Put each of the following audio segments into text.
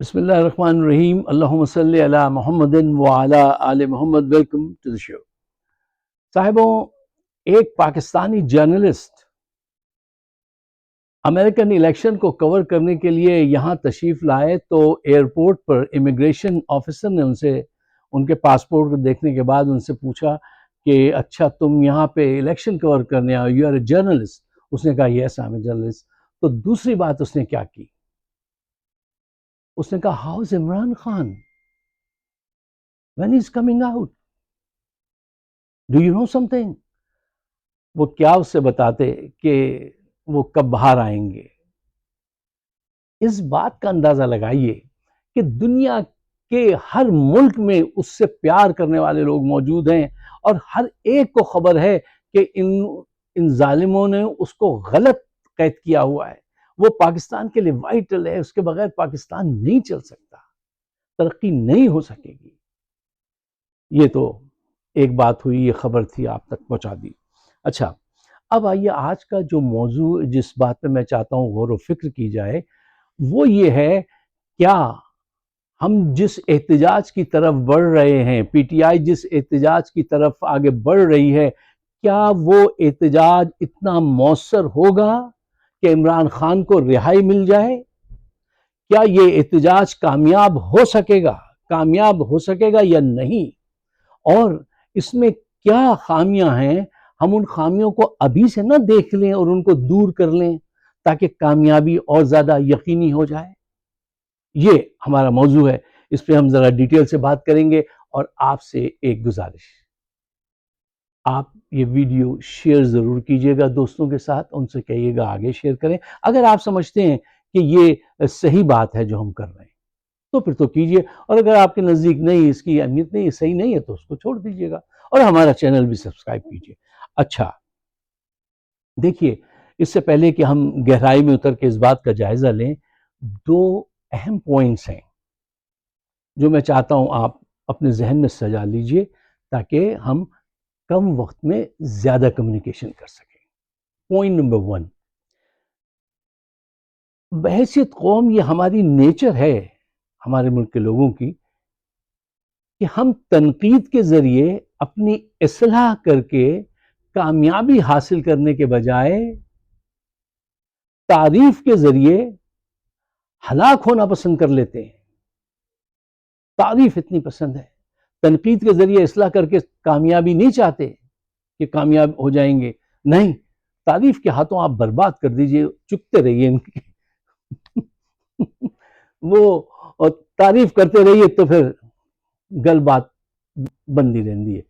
بسم اللہ الرحمن الرحیم، اللہم صلی علی محمد وعلی آل محمد۔ ویلکم ٹو دی شو۔ صاحبوں، ایک پاکستانی جرنلسٹ امریکن الیکشن کو کور کرنے کے لیے یہاں تشریف لائے تو ایئرپورٹ پر امیگریشن آفیسر نے ان کے پاسپورٹ کو دیکھنے کے بعد ان سے پوچھا کہ اچھا تم یہاں پہ الیکشن کور کرنے آؤ، یو آر اے جرنلسٹ؟ اس نے کہا یس آئی ایم اے جرنلسٹ۔ تو دوسری بات اس نے کیا کی، اس نے کہا how is Imran Khan when he's coming out, do you know something؟ وہ کیا اس سے بتاتے کہ وہ کب باہر آئیں گے۔ اس بات کا اندازہ لگائیے کہ دنیا کے ہر ملک میں اس سے پیار کرنے والے لوگ موجود ہیں اور ہر ایک کو خبر ہے کہ ان ظالموں نے اس کو غلط قید کیا ہوا ہے۔ وہ پاکستان کے لیے وائٹل ہے، اس کے بغیر پاکستان نہیں چل سکتا، ترقی نہیں ہو سکے گی۔ یہ تو ایک بات ہوئی، یہ خبر تھی، آپ تک پہنچا دی۔ اچھا، اب آئیے آج کا جو موضوع، جس بات پہ میں چاہتا ہوں غور و فکر کی جائے، وہ یہ ہے کیا ہم جس احتجاج کی طرف بڑھ رہے ہیں، پی ٹی آئی جس احتجاج کی طرف آگے بڑھ رہی ہے، کیا وہ احتجاج اتنا مؤثر ہوگا کہ عمران خان کو رہائی مل جائے؟ کیا یہ احتجاج کامیاب ہو سکے گا یا نہیں؟ اور اس میں کیا خامیاں ہیں، ہم ان خامیوں کو ابھی سے نہ دیکھ لیں اور ان کو دور کر لیں تاکہ کامیابی اور زیادہ یقینی ہو جائے۔ یہ ہمارا موضوع ہے، اس پہ ہم ذرا ڈیٹیل سے بات کریں گے۔ اور آپ سے ایک گزارش، آپ یہ ویڈیو شیئر ضرور کیجئے گا دوستوں کے ساتھ، ان سے کہیے گا آگے شیئر کریں۔ اگر آپ سمجھتے ہیں کہ یہ صحیح بات ہے جو ہم کر رہے ہیں تو پھر تو کیجئے، اور اگر آپ کے نزدیک نہیں، اس کی اہمیت نہیں، صحیح نہیں ہے تو اس کو چھوڑ دیجئے گا، اور ہمارا چینل بھی سبسکرائب کیجئے۔ اچھا دیکھیے، اس سے پہلے کہ ہم گہرائی میں اتر کے اس بات کا جائزہ لیں، دو اہم پوائنٹس ہیں جو میں چاہتا ہوں آپ اپنے ذہن میں سجا لیجئے تاکہ ہم کم وقت میں زیادہ کمیونیکیشن کر سکیں۔ پوائنٹ نمبر 1، بحیثیت قوم یہ ہماری نیچر ہے، ہمارے ملک کے لوگوں کی، کہ ہم تنقید کے ذریعے اپنی اصلاح کر کے کامیابی حاصل کرنے کے بجائے تعریف کے ذریعے ہلاک ہونا پسند کر لیتے ہیں۔ تعریف اتنی پسند ہے، تنقید کے ذریعے اصلاح کر کے کامیابی نہیں چاہتے کہ کامیاب ہو جائیں گے، نہیں، تعریف کے ہاتھوں آپ برباد کر دیجئے، چکتے رہیے ان کی وہ تعریف کرتے رہیے تو پھر گل بات بندی رہندی ہے۔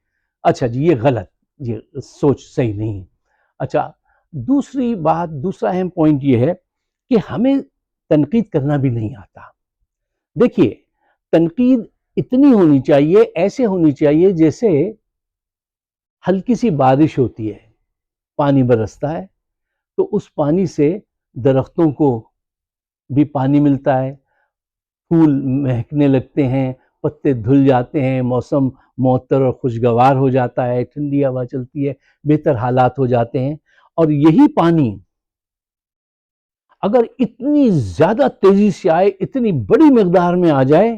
اچھا جی، یہ غلط، یہ سوچ صحیح نہیں ہے۔ اچھا، دوسری بات، دوسرا اہم پوائنٹ یہ ہے کہ ہمیں تنقید کرنا بھی نہیں آتا۔ دیکھیے، تنقید اتنی ہونی چاہیے، ایسے ہونی چاہیے جیسے ہلکی سی بارش ہوتی ہے، پانی برستا ہے تو اس پانی سے درختوں کو بھی پانی ملتا ہے، پھول مہکنے لگتے ہیں، پتے دھل جاتے ہیں، موسم معطر اور خوشگوار ہو جاتا ہے، ٹھنڈی ہوا چلتی ہے، بہتر حالات ہو جاتے ہیں۔ اور یہی پانی اگر اتنی زیادہ تیزی سے آئے، اتنی بڑی مقدار میں آ جائے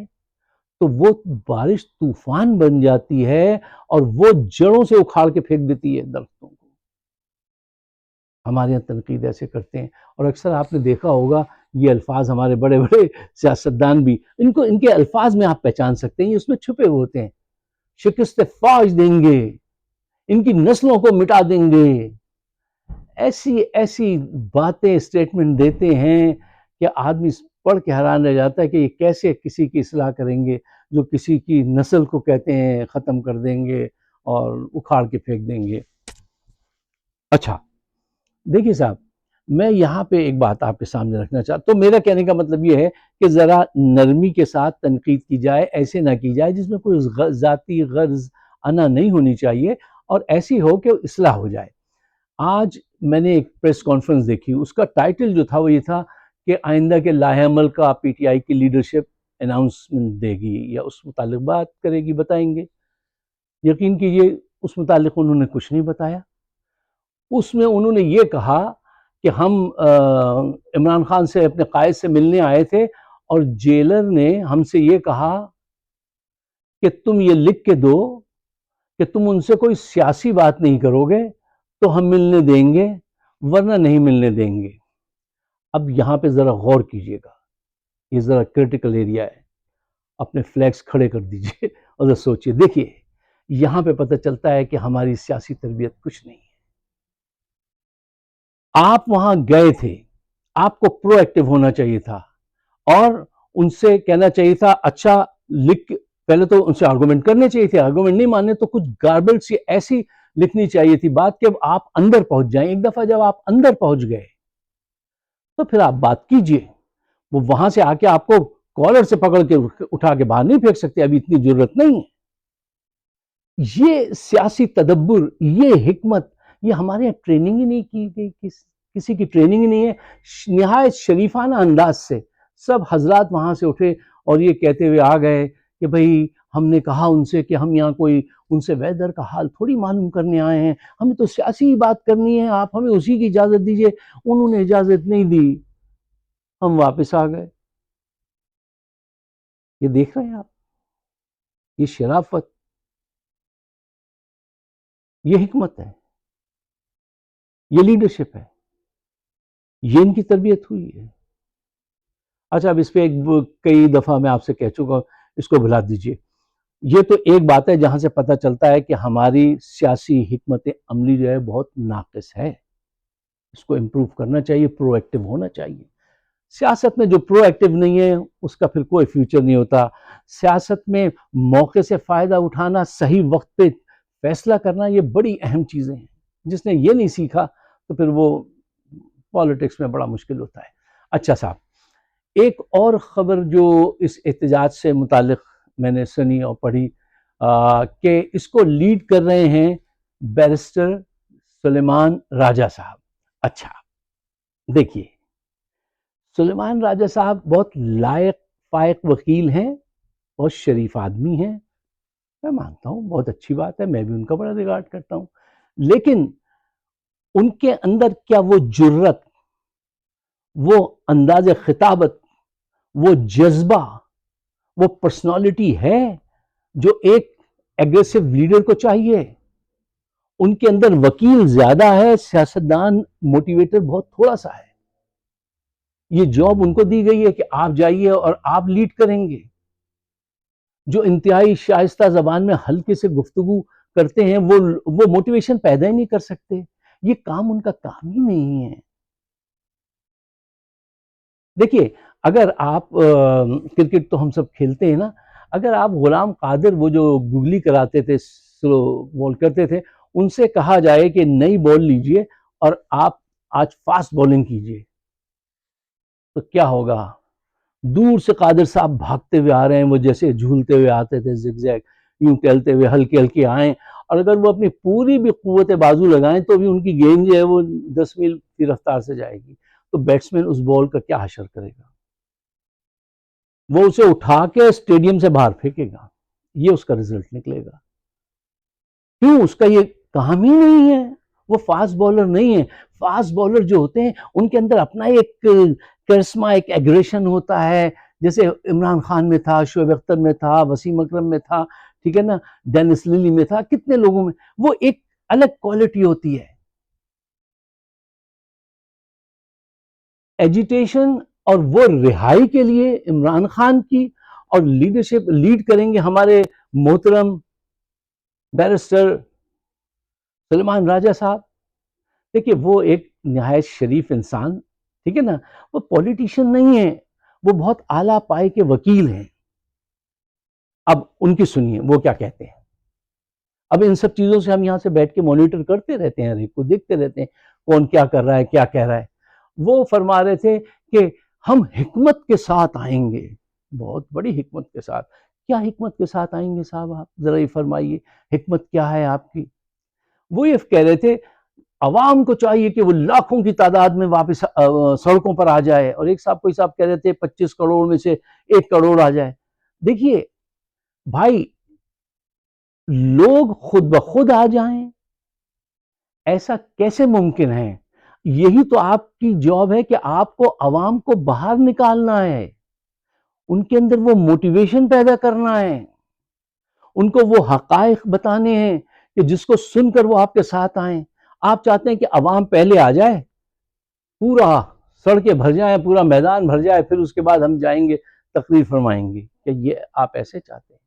تو وہ بارش طوفان بن جاتی ہے اور وہ جڑوں سے اکھاڑ کے پھینک دیتی ہے درختوں کو۔ ہمارے یہاں تنقید ایسے کرتے ہیں، اور اکثر آپ نے دیکھا ہوگا یہ الفاظ ہمارے بڑے بڑے سیاستدان بھی ان کے الفاظ میں آپ پہچان سکتے ہیں، اس میں چھپے ہوتے ہیں۔ شکست فوج دیں گے، ان کی نسلوں کو مٹا دیں گے، ایسی باتیں اسٹیٹمنٹ دیتے ہیں کہ آدمی پڑھ کے حیران رہ جاتا ہے کہ یہ کیسے کسی کی اصلاح کریں گے جو کسی کی نسل کو کہتے ہیں ختم کر دیں گے اور اکھاڑ کے پھینک دیں گے۔ اچھا دیکھیے صاحب، میں یہاں پہ ایک بات آپ کے سامنے رکھنا چاہتا ہوں۔ میرا کہنے کا مطلب یہ ہے کہ ذرا نرمی کے ساتھ تنقید کی جائے، ایسے نہ کی جائے جس میں کوئی ذاتی غرض انا نہیں ہونی چاہیے، اور ایسی ہو کہ اصلاح ہو جائے۔ آج میں نے ایک پریس کانفرنس دیکھی، اس کا ٹائٹل جو تھا وہ یہ تھا کہ آئندہ کے لاہے عمل کا پی ٹی آئی کی لیڈرشپ اناؤنسمنٹ دے گی یا اس متعلق بات کرے گی، بتائیں گے۔ یقین کیجئے اس متعلق انہوں نے کچھ نہیں بتایا۔ اس میں انہوں نے یہ کہا کہ ہم عمران خان سے، اپنے قائد سے ملنے آئے تھے اور جیلر نے ہم سے یہ کہا کہ تم یہ لکھ کے دو کہ تم ان سے کوئی سیاسی بات نہیں کرو گے تو ہم ملنے دیں گے ورنہ نہیں ملنے دیں گے. اب یہاں پہ ذرا غور کیجئے گا, یہ ذرا کرٹیکل ایریا ہے, اپنے فلیکس کھڑے کر دیجئے اور ذرا سوچئے. دیکھیے یہاں پہ پتہ چلتا ہے کہ ہماری سیاسی تربیت کچھ نہیں ہے. آپ وہاں گئے تھے, آپ کو پرو ایکٹیو ہونا چاہیے تھا اور ان سے کہنا چاہیے تھا اچھا لکھ, پہلے تو ان سے آرگومنٹ کرنے چاہیے تھے, آرگومنٹ نہیں ماننے تو کچھ گاربل سی ایسی لکھنی چاہیے تھی بات کہ آپ اندر پہنچ جائیں. ایک دفعہ جب آپ اندر پہنچ گئے تو پھر آپ بات کیجئے. وہ وہاں سے آ کے آپ کو کالر سے پکڑ کے اٹھا کے باہر نہیں پھینک سکتے, ابھی اتنی ضرورت نہیں ہے. یہ سیاسی تدبر, یہ حکمت, یہ ہمارے یہاں ٹریننگ ہی نہیں کی گئی, کسی کی ٹریننگ ہی نہیں ہے. نہایت شریفانہ انداز سے سب حضرات وہاں سے اٹھے اور یہ کہتے ہوئے آ گئے کہ بھئی ہم نے کہا ان سے کہ ہم یہاں کوئی ان سے ویدر کا حال تھوڑی معلوم کرنے آئے ہیں, ہمیں تو سیاسی بات کرنی ہے, آپ ہمیں اسی کی اجازت دیجئے. انہوں نے اجازت نہیں دی, ہم واپس آ گئے. یہ دیکھ رہے ہیں آپ, یہ شرافت, یہ حکمت ہے, یہ لیڈرشپ ہے, یہ ان کی تربیت ہوئی ہے. اچھا اب اس پہ کئی دفعہ میں آپ سے کہہ چکا, اس کو بھلا دیجئے. یہ تو ایک بات ہے جہاں سے پتہ چلتا ہے کہ ہماری سیاسی حکمت عملی جو ہے بہت ناقص ہے, اس کو امپروو کرنا چاہیے, پرو ایکٹیو ہونا چاہیے. سیاست میں جو پرو ایکٹیو نہیں ہے اس کا پھر کوئی فیوچر نہیں ہوتا. سیاست میں موقع سے فائدہ اٹھانا, صحیح وقت پہ فیصلہ کرنا, یہ بڑی اہم چیزیں ہیں. جس نے یہ نہیں سیکھا تو پھر وہ پالیٹکس میں بڑا مشکل ہوتا ہے. اچھا صاحب, ایک اور خبر جو اس احتجاج سے متعلق میں نے سنی اور پڑھی کہ اس کو لیڈ کر رہے ہیں بیرسٹر سلیمان راجہ صاحب. اچھا دیکھیے, سلیمان راجہ صاحب بہت لائق فائق وکیل ہیں, بہت شریف آدمی ہیں, میں مانتا ہوں بہت اچھی بات ہے, میں بھی ان کا بڑا ریگارڈ کرتا ہوں. لیکن ان کے اندر کیا وہ جرت, وہ انداز خطابت, وہ جذبہ, وہ پرسنالٹی ہے جو ایک ایگریسو لیڈر کو چاہیے؟ ان کے اندر وکیل زیادہ ہے, سیاستدان موٹیویٹر بہت تھوڑا سا ہے. یہ جاب ان کو دی گئی ہے کہ آپ جائیے اور آپ لیڈ کریں گے. جو انتہائی شائستہ زبان میں ہلکے سے گفتگو کرتے ہیں وہ موٹیویشن پیدا ہی نہیں کر سکتے. یہ کام ان کا کام ہی نہیں ہے. دیکھیے اگر آپ کرکٹ تو ہم سب کھیلتے ہیں نا, اگر آپ غلام قادر وہ جو گگلی کراتے تھے, سلو بال کرتے تھے, ان سے کہا جائے کہ نئی بال لیجئے اور آپ آج فاسٹ بولنگ کیجئے تو کیا ہوگا؟ دور سے قادر صاحب بھاگتے ہوئے آ رہے ہیں, وہ جیسے جھولتے ہوئے آتے تھے, زگ زیگ یوں ٹہلتے ہوئے ہلکے ہلکے آئیں, اور اگر وہ اپنی پوری بھی قوت بازو لگائیں تو بھی ان کی گیند جو ہے وہ 10 میل کی رفتار سے جائے گی. تو بیٹسمین اس بال کا کیا حشر کرے گا؟ وہ اسے اٹھا کے اسٹیڈیم سے باہر پھینکے گا. یہ اس کا رزلٹ نکلے گا. کیوں؟ اس کا یہ کام ہی نہیں ہے. وہ فاسٹ بالر نہیں ہے. فاسٹ بالر جو ہوتے ہیں ان کے اندر اپنا ایک کرسما, ایک ایگریشن ہوتا ہے, جیسے عمران خان میں تھا, شعیب اختر میں تھا, وسیم اکرم میں تھا, ٹھیک ہے نا, ڈینس للی میں تھا, کتنے لوگوں میں وہ ایک الگ کوالٹی ہوتی ہے. ایجیٹیشن اور وہ رہائی کے لیے عمران خان کی اور لیڈرشپ لیڈ کریں گے ہمارے محترم بیرسٹر سلیمان راجہ صاحب. دیکھیے وہ ایک نہایت شریف انسان, ٹھیک ہے نا, وہ پولیٹیشین نہیں ہے, وہ بہت اعلیٰ پائے کے وکیل ہیں. اب ان کی سنیے وہ کیا کہتے ہیں. اب ان سب چیزوں سے ہم یہاں سے بیٹھ کے مانیٹر کرتے رہتے ہیں, ہر ایک کو دیکھتے رہتے ہیں کون کیا کر رہا ہے, کیا کہہ رہا ہے. وہ فرما رہے تھے کہ ہم حکمت کے ساتھ آئیں گے, بہت بڑی حکمت کے ساتھ. کیا حکمت کے ساتھ آئیں گے صاحب آپ ذرا یہ فرمائیے, حکمت کیا ہے آپ کی؟ وہ یہ کہہ رہے تھے عوام کو چاہیے کہ وہ لاکھوں کی تعداد میں واپس سڑکوں پر آ جائے, اور ایک صاحب کوئی صاحب کہہ رہے تھے 25 کروڑ میں سے 1 کروڑ آ جائے. دیکھیے بھائی, لوگ خود بخود آ جائیں ایسا کیسے ممکن ہے؟ یہی تو آپ کی جاب ہے کہ آپ کو عوام کو باہر نکالنا ہے. ان کے اندر وہ موٹیویشن پیدا کرنا ہے، ان کو وہ حقائق بتانے ہیں کہ جس کو سن کر وہ آپ کے ساتھ آئیں۔ آپ چاہتے ہیں کہ عوام پہلے آ جائے، پورا سڑکیں بھر جائیں، پورا میدان بھر جائے، پھر اس کے بعد ہم جائیں گے تقریر فرمائیں گے، کہ یہ آپ ایسے چاہتے ہیں؟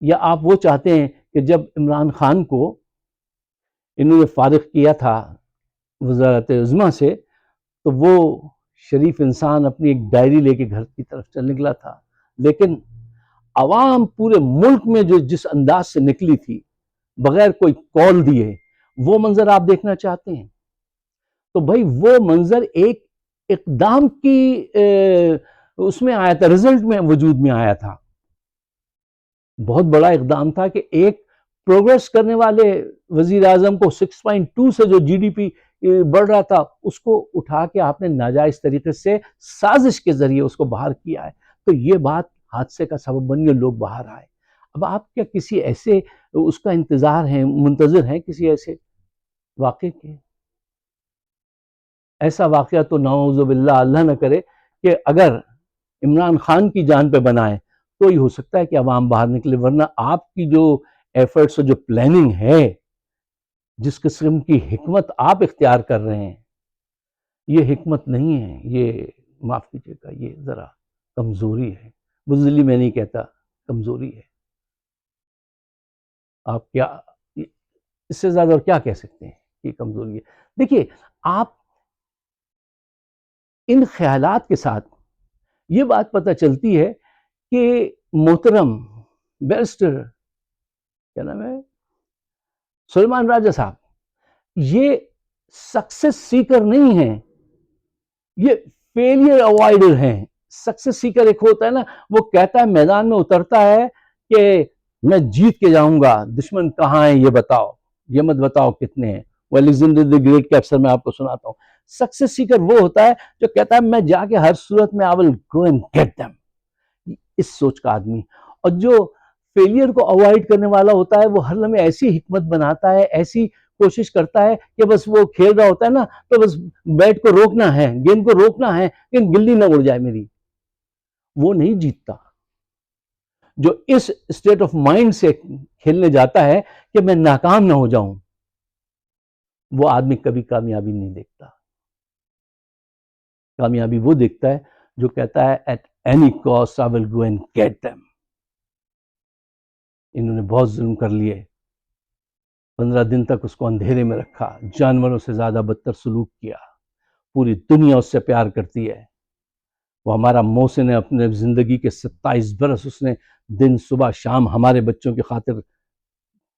یا آپ وہ چاہتے ہیں کہ جب عمران خان کو انہوں نے فارغ کیا تھا وزارت عظمیٰ سے، تو وہ شریف انسان اپنی ایک ڈائری لے کے گھر کی طرف چل نکلا تھا، لیکن عوام پورے ملک میں جو جس انداز سے نکلی تھی بغیر کوئی کال دیے، وہ منظر آپ دیکھنا چاہتے ہیں؟ تو بھائی وہ منظر ایک اقدام کی اس میں آیا تھا، رزلٹ میں وجود میں آیا تھا، بہت بڑا اقدام تھا کہ ایک پروگریس کرنے والے وزیر اعظم کو 6.2 سے جو جی ڈی پی بڑھ رہا تھا، اس کو اٹھا کے آپ نے ناجائز طریقے سے سازش کے ذریعے اس کو باہر کیا ہے۔ تو یہ بات حادثے کا سبب بن گئی، لوگ باہر آئے۔ اب آپ کیا کسی ایسے اس کا انتظار ہیں، منتظر ہیں کسی ایسے واقعے کے؟ ایسا واقعہ تو نعوذ باللہ اللہ نہ کرے کہ اگر عمران خان کی جان پہ بنائے تو ہی ہو سکتا ہے کہ عوام باہر نکلے، ورنہ آپ کی جو ایفرٹس اور جو پلاننگ ہے، جس قسم کی حکمت آپ اختیار کر رہے ہیں، یہ حکمت نہیں ہے، یہ معاف کیجیے گا، یہ ذرا کمزوری ہے، بزدلی میں نہیں کہتا، کمزوری ہے۔ آپ کیا اس سے زیادہ اور کیا کہہ سکتے ہیں کہ کمزوری ہے؟ دیکھیے، آپ ان خیالات کے ساتھ یہ بات پتہ چلتی ہے کہ محترم بیرسٹر کیا نام ہے سلیمان راجہ صاحب، یہ سکسیس سیکر نہیں ہیں، یہ فیلئر اوائڈر ہیں۔ سکسیس سیکر ایک ہوتا ہے نا، وہ کہتا ہے میدان میں اترتا ہے کہ میں جیت کے جاؤں گا، دشمن کہاں ہیں یہ بتاؤ، یہ مت بتاؤ کتنے ہیں۔ وہ الیگزینڈر دی گریٹ کے اکثر میں آپ کو سناتا ہوں۔ سکسیس سیکر وہ ہوتا ہے جو کہتا ہے میں جا کے ہر صورت میں I will go and get them، اس سوچ کا آدمی۔ اور جو فیلئر کو اوائڈ کرنے والا ہوتا ہے، وہ ہر لمحے ایسی حکمت بناتا ہے، ایسی کوشش کرتا ہے کہ بس وہ کھیل رہا ہوتا ہے نا، تو بس بیٹ کو روکنا ہے، گیند کو روکنا ہے کہ گلی نہ اڑ جائے میری۔ وہ نہیں جیتتا۔ جو اس اسٹیٹ آف مائنڈ سے کھیلنے جاتا ہے کہ میں ناکام نہ ہو جاؤں، وہ آدمی کبھی کامیابی نہیں دیکھتا۔ کامیابی وہ دیکھتا ہے جو کہتا ہے at any cost I will go and get them۔ انہوں نے بہت ظلم کر لیے، 15 دن تک اس کو اندھیرے میں رکھا، جانوروں سے زیادہ بدتر سلوک کیا، پوری دنیا اس سے پیار کرتی ہے۔ وہ ہمارا محسن ہے، اپنے زندگی کے 27 برس اس نے دن صبح شام ہمارے بچوں کی خاطر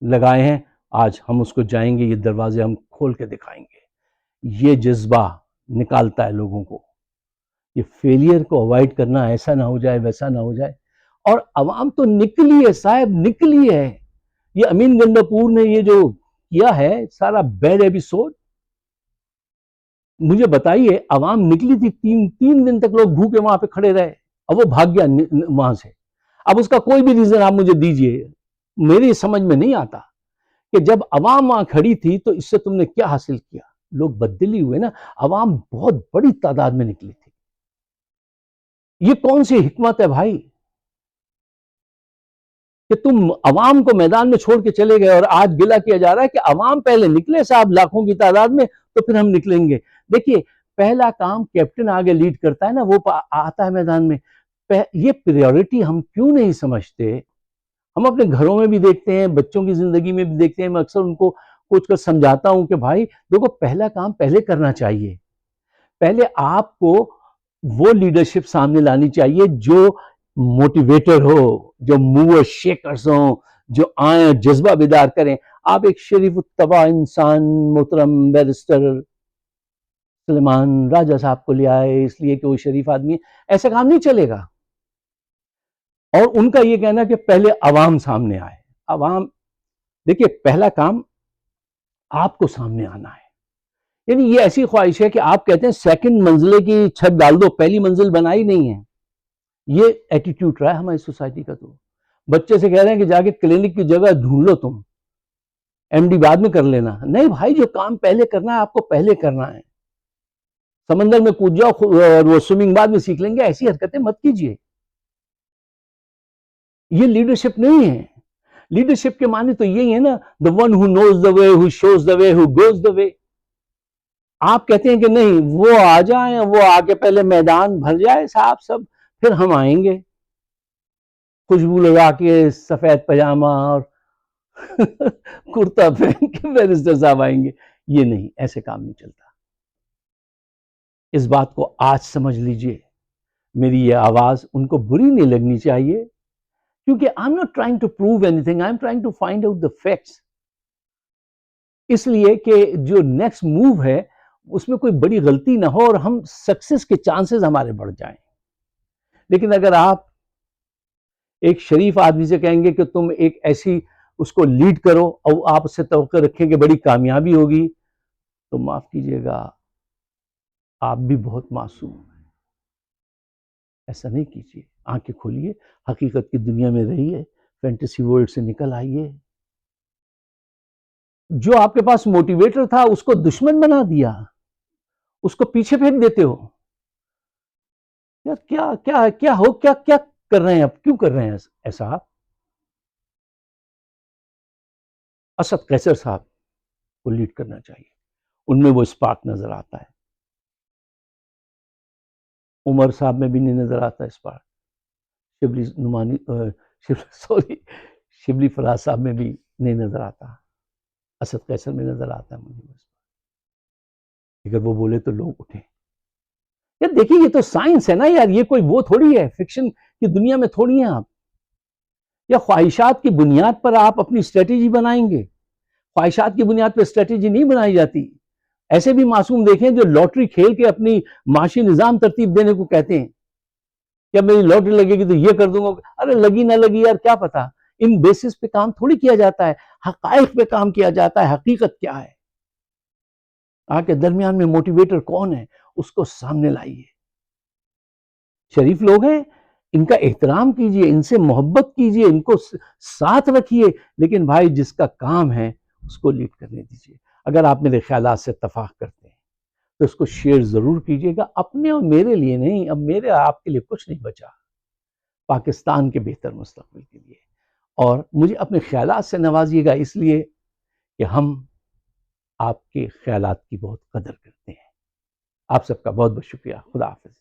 لگائے ہیں۔ آج ہم اس کو جائیں گے، یہ دروازے ہم کھول کے دکھائیں گے۔ یہ جذبہ نکالتا ہے لوگوں کو، یہ فیلئر کو اوائڈ کرنا، ایسا نہ ہو جائے ویسا نہ ہو جائے۔ اور عوام تو نکلی ہے صاحب، نکلی ہے۔ یہ امین گنڈاپور نے یہ جو کیا ہے سارا بیڈ ایپیسوڈ، مجھے بتائیے عوام نکلی تھی، تین دن تک لوگ بھوکے وہاں پہ کھڑے رہے، اب وہ بھاگ گیا وہاں سے۔ اب اس کا کوئی بھی ریزن آپ مجھے دیجئے، میری سمجھ میں نہیں آتا کہ جب عوام وہاں کھڑی تھی تو اس سے تم نے کیا حاصل کیا؟ لوگ بددلی ہوئے نا، عوام بہت بڑی تعداد میں نکلی تھی۔ یہ کون سی حکمت ہے بھائی کہ تم عوام کو میدان میں چھوڑ کے چلے گئے، اور آج گلہ کیا جا رہا ہے کہ عوام پہلے نکلے صاحب لاکھوں کی تعداد میں تو پھر ہم نکلیں گے۔ دیکھیے، پہلا کام کیپٹن آگے لیڈ کرتا ہے نا، وہ آتا ہے میدان میں۔ یہ پریورٹی ہم کیوں نہیں سمجھتے؟ ہم اپنے گھروں میں بھی دیکھتے ہیں، بچوں کی زندگی میں بھی دیکھتے ہیں۔ میں اکثر ان کو کچھ کر سمجھاتا ہوں کہ بھائی دیکھو، پہلا کام پہلے کرنا چاہیے۔ پہلے آپ کو وہ لیڈرشپ سامنے لانی چاہیے جو موٹیویٹر ہو، جو موور شیکرز ہوں، جو آئیں جذبہ بیدار کریں۔ آپ ایک شریف الطبع انسان محترم بیرسٹر سلیمان راجہ صاحب کو لے آئے اس لیے کہ وہ شریف آدمی ہے، ایسا کام نہیں چلے گا۔ اور ان کا یہ کہنا کہ پہلے عوام سامنے آئے۔ عوام، دیکھیے، پہلا کام آپ کو سامنے آنا ہے۔ یعنی یہ ایسی خواہش ہے کہ آپ کہتے ہیں سیکنڈ منزلے کی چھت ڈال دو، پہلی منزل بنائی نہیں ہے۔ یہ ایٹیٹیوڈ رہا ہے ہماری سوسائٹی کا۔ تو بچے سے کہہ رہے ہیں کہ جا کے کلینک کی جگہ ڈھونڈ لو، تم ایم ڈی بعد میں کر لینا۔ نہیں بھائی، جو کام پہلے کرنا ہے آپ کو پہلے کرنا ہے۔ سمندر میں کود جاؤ اور وہ سوئمنگ بعد میں سیکھ لیں گے، ایسی حرکتیں مت کیجیے. یہ لیڈرشپ نہیں ہے. لیڈرشپ کے معنی تو یہی ہے نا، the one who knows the way, who shows the way, who goes the way. آپ کہتے ہیں کہ نہیں، وہ آ جائیں، وہ آ کے پہلے میدان بھر جائے صاحب سب، پھر ہم آئیں گے خوشبو لگا کے، سفید پاجامہ اور کرتا پہن کے بیرسٹر صاحب آئیں گے. یہ نہیں، ایسے کام نہیں چلتا. اس بات کو آج سمجھ لیجئے. میری یہ آواز ان کو بری نہیں لگنی چاہیے، کیونکہ I'm not trying to prove anything, I'm trying to find out the facts. اس لیے کہ جو نیکسٹ موو ہے اس میں کوئی بڑی غلطی نہ ہو اور ہم سکسس کے چانسز ہمارے بڑھ جائیں. لیکن اگر آپ ایک شریف آدمی سے کہیں گے کہ تم ایک ایسی اس کو لیڈ کرو اور آپ اس سے توقع رکھیں کہ بڑی کامیابی ہوگی، تو معاف کیجیے گا، آپ بھی بہت معصوم ہیں. ایسا نہیں کیجیے. آنکھیں کھولیے، حقیقت کی دنیا میں رہیے، فینٹیسی ورلڈ سے نکل آئیے. جو آپ کے پاس موٹیویٹر تھا اس کو دشمن بنا دیا، اس کو پیچھے پھینک دیتے ہو. یار کیا کیا کیا ہو، کیا کیا کر رہے ہیں آپ، کیوں کر رہے ہیں ایسا؟ آپ اسد قیصر صاحب کو لیڈ کرنا چاہیے، ان میں وہ اسپارک نظر آتا ہے. عمر صاحب میں بھی نہیں نظر آتا اسپارک. شبلی نعمانی شبلی فراز صاحب میں بھی نہیں نظر آتا. اسد قیصر میں نظر آتا ہے مجھے. اگر وہ بولے تو لوگ اٹھیں. یار دیکھیے یہ تو سائنس ہے نا یار، یہ کوئی وہ تھوڑی ہے، فکشن کی دنیا میں تھوڑی ہیں آپ. یا خواہشات کی بنیاد پر آپ اپنی اسٹریٹجی بنائیں گے؟ خواہشات کی بنیاد پر اسٹریٹجی نہیں بنائی جاتی. ایسے بھی معصوم دیکھیں جو لاٹری کھیل کے اپنی معاشی نظام ترتیب دینے کو کہتے ہیں کہ میری لاٹری لگے گی تو یہ کر دوں گا. ارے لگی نہ لگی یار کیا پتا. ان بیسس پہ کام تھوڑی کیا جاتا ہے، حقائق پہ کام کیا جاتا ہے. حقیقت کیا ہے؟ آپ کے درمیان میں موٹیویٹر کون ہے اس کو سامنے لائیے. شریف لوگ ہیں، ان کا احترام کیجئے، ان سے محبت کیجئے، ان کو ساتھ رکھیے، لیکن بھائی جس کا کام ہے اس کو لیڈ کرنے دیجئے. اگر آپ میرے خیالات سے اتفاق کرتے ہیں تو اس کو شیئر ضرور کیجئے گا. اپنے اور میرے لیے نہیں، اب میرے آپ کے لیے کچھ نہیں بچا، پاکستان کے بہتر مستقبل کے لیے. اور مجھے اپنے خیالات سے نوازیے گا، اس لیے کہ ہم آپ کے خیالات کی بہت قدر کرتے ہیں. آپ سب کا بہت بہت شکریہ. خدا حافظ.